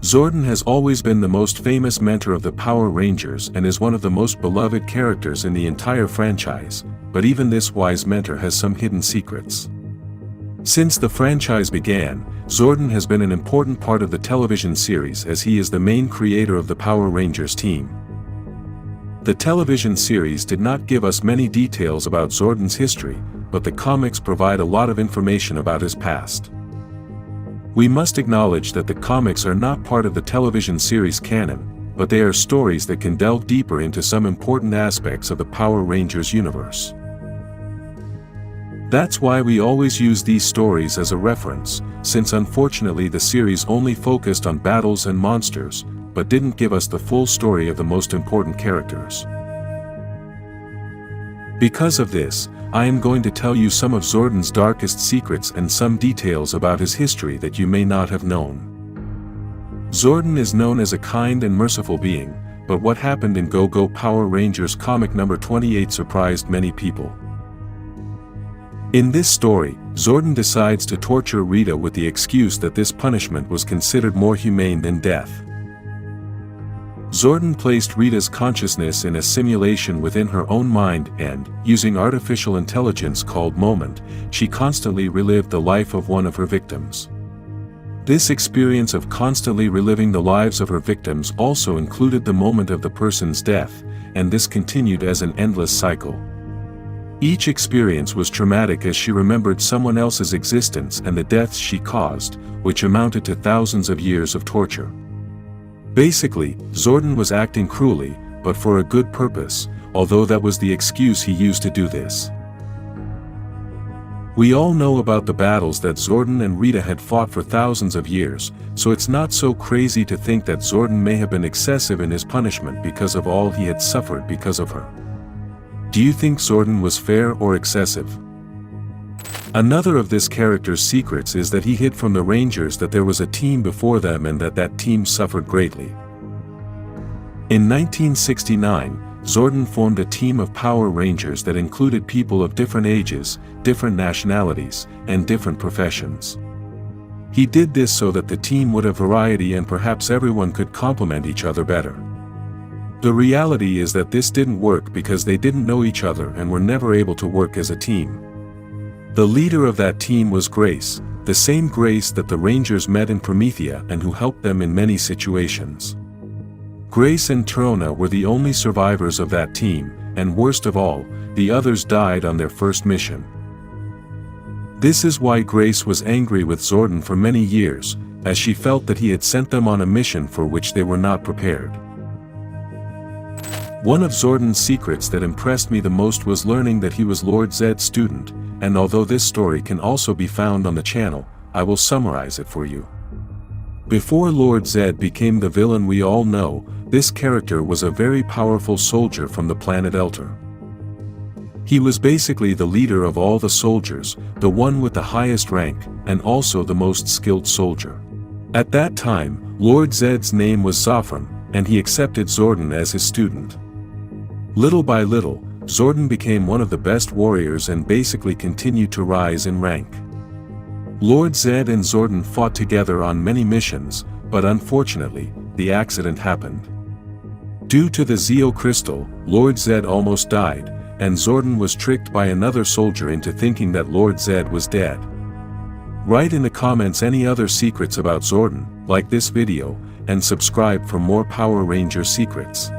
Zordon has always been the most famous mentor of the Power Rangers and is one of the most beloved characters in the entire franchise, but even this wise mentor has some hidden secrets. Since the franchise began, Zordon has been an important part of the television series as he is the main creator of the Power Rangers team. The television series did not give us many details about Zordon's history, but the comics provide a lot of information about his past. We must acknowledge that the comics are not part of the television series canon, but they are stories that can delve deeper into some important aspects of the Power Rangers universe. That's why we always use these stories as a reference, since unfortunately the series only focused on battles and monsters, but didn't give us the full story of the most important characters. Because of this, I am going to tell you some of Zordon's darkest secrets and some details about his history that you may not have known. Zordon is known as a kind and merciful being, but what happened in Go-Go Power Rangers comic number 28 surprised many people. In this story, Zordon decides to torture Rita with the excuse that this punishment was considered more humane than death. Zordon placed Rita's consciousness in a simulation within her own mind and, using artificial intelligence called Moment, she constantly relived the life of one of her victims. This experience of constantly reliving the lives of her victims also included the moment of the person's death, and this continued as an endless cycle. Each experience was traumatic as she remembered someone else's existence and the deaths she caused, which amounted to thousands of years of torture. Basically, Zordon was acting cruelly, but for a good purpose, although that was the excuse he used to do this. We all know about the battles that Zordon and Rita had fought for thousands of years, so it's not so crazy to think that Zordon may have been excessive in his punishment because of all he had suffered because of her. Do you think Zordon was fair or excessive? Another of this character's secrets is that he hid from the Rangers that there was a team before them and that team suffered greatly. In 1969, Zordon formed a team of Power Rangers that included people of different ages, different nationalities, and different professions. He did this so that the team would have variety and perhaps everyone could complement each other better. The reality is that this didn't work because they didn't know each other and were never able to work as a team. The leader of that team was Grace, the same Grace that the Rangers met in Promethea and who helped them in many situations. Grace and Trona were the only survivors of that team, and worst of all, the others died on their first mission. This is why Grace was angry with Zordon for many years, as she felt that he had sent them on a mission for which they were not prepared. One of Zordon's secrets that impressed me the most was learning that he was Lord Zedd's student, and although this story can also be found on the channel, I will summarize it for you. Before Lord Zedd became the villain we all know, this character was a very powerful soldier from the planet Elter. He was basically the leader of all the soldiers, the one with the highest rank, and also the most skilled soldier. At that time, Lord Zedd's name was Zofran, and he accepted Zordon as his student. Little by little, Zordon became one of the best warriors and basically continued to rise in rank. Lord Zedd and Zordon fought together on many missions, but unfortunately, the accident happened. Due to the Zeo crystal, Lord Zedd almost died, and Zordon was tricked by another soldier into thinking that Lord Zedd was dead. Write in the comments any other secrets about Zordon, like this video, and subscribe for more Power Ranger secrets.